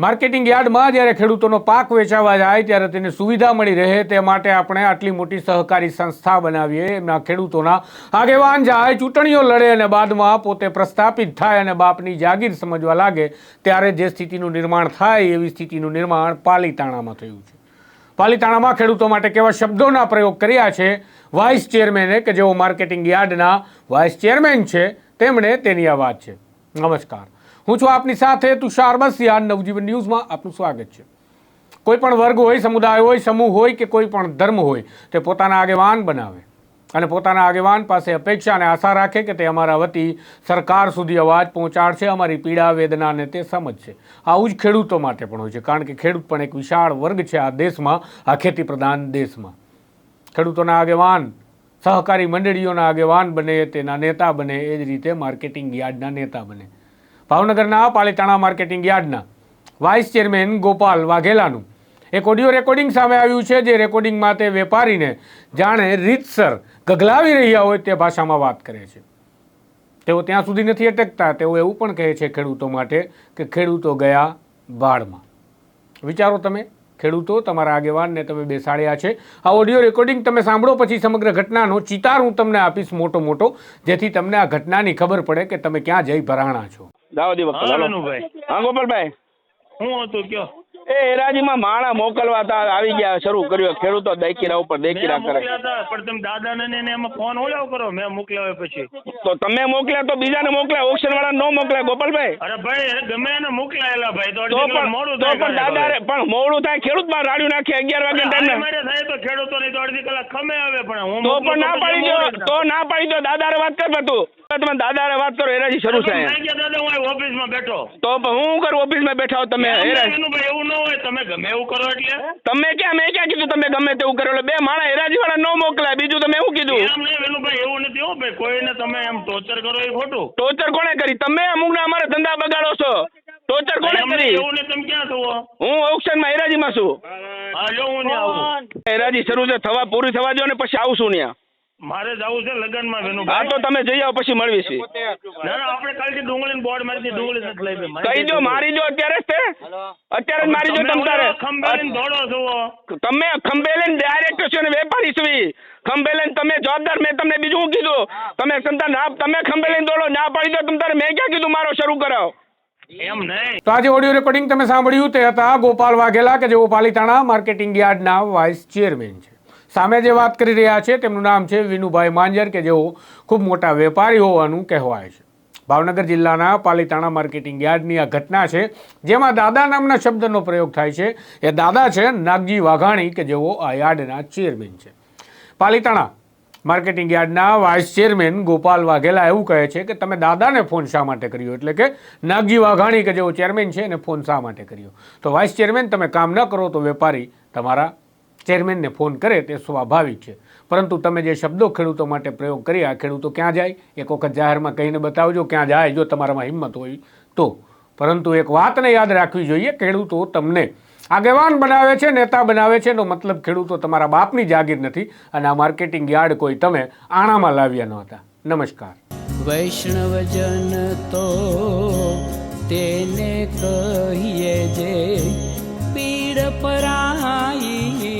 Marketing યાર્ડમાં જ્યારે ખેડૂતોનો પાક વેચાવા જાય ત્યારે તેને સુવિધા મળી રહે તે માટે આપણે આટલી મોટી સહકારી સંસ્થા બનાવીએ, એમના ખેડૂતોના આગેવાન જાય, ચૂંટણીઓ લડે અને બાદમાં પોતે પ્રસ્થાપિત થાય અને બાપની જાગીર સમજવા લાગે ત્યારે જે સ્થિતિનું નિર્માણ થાય એવી સ્થિતિનું નિર્માણ પાલીતાણામાં થયું છે. પાલીતાણામાં ખેડૂતો માટે કેવા શબ્દોના પ્રયોગ કર્યા છે વાઇસ ચેરમેને, કે જેઓ માર્કેટિંગ યાર્ડના વાઇસ ચેરમેન છે, તેમણે તેની આ વાત છે. નમસ્કાર, હું છું આપની સાથે તુષાર બસિયા. નવજીવન ન્યૂઝમાં આપનું સ્વાગત છે. કોઈ પણ વર્ગ હોય, સમુદાય હોય, સમૂહ હોય કે કોઈ પણ ધર્મ હોય, તે પોતાના આગેવાન બનાવે અને પોતાના આગેવાન પાસે અપેક્ષા અને આશા રાખે કે તે અમારા વતી સરકાર સુધી અવાજ પહોંચાડશે, અમારી પીડા વેદનાને તે સમજશે. આવું જ ખેડૂતો માટે પણ હોય છે, કારણ કે ખેડૂત પણ એક વિશાળ વર્ગ છે આ દેશમાં, આ ખેતી પ્રધાન દેશમાં. ખેડૂતોના આગેવાન, સહકારી મંડળીઓના આગેવાન બને, તેના નેતા બને, એ જ રીતે માર્કેટિંગ યાર્ડના નેતા બને. ભાવનગરના પાલીતાણા માર્કેટિંગ યાર્ડના વાઇસ ચેરમેન ગોપાલ વાઘેલાનું એક ઓડિયો રેકોર્ડિંગ સામે આવ્યું છે, જે રેકોર્ડિંગમાં તે વેપારીને જાણે રીતસર ગગલાવી રહ્યા હોય તે ભાષામાં વાત કરે છે. તેઓ ત્યાં સુધી નથી અટકતા, તેઓ એવું પણ કહે છે ખેડૂતો માટે કે ખેડૂતો ગયા બાળમાં. વિચારો તમે, ખેડૂતો તમારા આગેવાનને તમે બેસાડ્યા છે. આ ઓડિયો રેકોર્ડિંગ તમે સાંભળો, પછી સમગ્ર ઘટનાનો ચિતાર હું તમને આપીશ મોટો, જેથી તમને આ ઘટનાની ખબર પડે કે તમે ક્યાં જઈ ભરાણા છો. ગોપાલભાઈ, હું હતું કયો એ હેરાજીમાં માણા મોકલવા હતા, આવી ગયા, શરૂ કર્યો. ખેડૂતો દેખીરા ઉપર દેખીરા કરે. પણ તમે દાદાને ને એમાં ફોન ઓલાવ કરો, મેં મોકલ્યા પછી તો તમે મોકલ્યા તો બીજાને મોકલ્યા, ઓક્શન વાળા નો મોકલ્યા. ગોપાલભાઈ, અરે ભાઈ ગમે એને મોકલાયેલા ભાઈ, તો પણ દાદા પણ મોડું થાય, ખેડૂત માં રાડ્યું નાખે 11 વાગે ટાઈમ મારે થાય તો ખેડૂતો ની તો અડધી કલાક ખમે આવે. પણ હું તો પણ ના પાડી દો, દાદારે વાત કર તું. તમે દાદારે વાત કરો, હેરાજી શરૂ છે. દાદા હું ઓફિસમાં બેઠો તો હું કરું, ઓફિસમાં બેઠા હો તમે. એવું ન હોય, તમે ગમે એવું કરો એટલે તમે ક્યાં, મેં ક્યાં કીધું તમે ગમે તેવું કરો? બે માણા હેરાજી વાળા ન મોકલાય, બીજું તમે એવું કીધું? એમ નહીં વેલુભાઈ, એવું નથી હો ભાઈ, કોઈને તમે એમ ટોર્ચર કરો એ ખોટું. ટોર્ચર કોણે કરી? તમે અમુક ને અમારા ધંધા બગાડો છો. ટોર્ચર કોણે કરી? એવું ને તમે ક્યાં છો? હું ઓક્શનમાં હેરાજીમાં છું. હા જો હું ત્યાં આવું. હેરાજી શરૂ છે, પૂરી થવા દો ને પછી આવશું ત્યાં. મારે જવું છે લગનમાં વેનું. હા તો તમે જઈ આવો, પછી મળવી. ના આપણે કાલથી ડુંગળી બોર્ડ મારી ડુંગળી નથી લઈ. કહી દો, મારી દો અત્યારે જ, અત્યારે જ મારી દો. તમ તારે ખંભેલીને દોડો છો, તમે ખંભેલીને ડાયરેક્ટર છો ને વેપારી છો. ખંભેલીને તમે જવાબદાર, મેં તમને બીજું કીધું? તમે તમે ખંભેલીને દોડો, ના પાડી દો તમ તારે. મેં ક્યાં કીધું મારો શરૂ કરાવો? એમ નહીં. તો આજે ઓડિયો રેકોર્ડિંગ તમે સાંભળ્યું તે હતા ગોપાલ વાઘેલા, કે જેઓ પાલીતાણા માર્કેટિંગ યાર્ડના વાઇસ ચેરમેન છે. સામે જે વાત કરી રહ્યા છે તેમનું નામ છે વિનુભાઈ માંજર, કે જેઓ ખૂબ મોટા વેપારી હોવાનું કહેવાય છે. ભાવનગર જિલ્લાના પાલીતાણા માર્કેટિંગ યાર્ડની આ ઘટના છે, જેમાં દાદા નામના શબ્દનો પ્રયોગ થાય છે. એ દાદા છે નાગજી વાઘાણી, કે જેઓ આ યાર્ડના ચેરમેન છે. પાલીતાણા માર્કેટિંગ યાર્ડના વાઇસ ચેરમેન ગોપાલ વાઘેલા એવું કહે છે કે તમે દાદાને ફોન શા માટે કર્યો, એટલે કે નાગજી વાઘાણી કે જેઓ ચેરમેન છે એને ફોન શા માટે કર્યો? તો વાઇસ ચેરમેન, તમે કામ ન કરો તો વેપારી તમારા ચેરમેનને ફોન કરે તે સ્વાભાવિક છે, પરંતુ તમે જે શબ્દો ખેડૂતો માટે પ્રયોગ કર્યા, ખેડૂતો ક્યાં જાય એક વખત જાહેરમાં કહીને બતાવજો ક્યાં જાય, જો તમારામાં હિંમત હોય તો. પરંતુ એક વાતને યાદ રાખવી જોઈએ, ખેડૂતો તમને આગેવાન બનાવે છે, નેતા બનાવે છે, એનો મતલબ ખેડૂતો તમારા બાપની જાગીર નથી, અને આ માર્કેટિંગ યાર્ડ કોઈ તમે આણામાં લાવ્યા ન હતા. નમસ્કાર. વૈષ્ણવજન તો તેને કહીએ જે પીડ પરાઈ.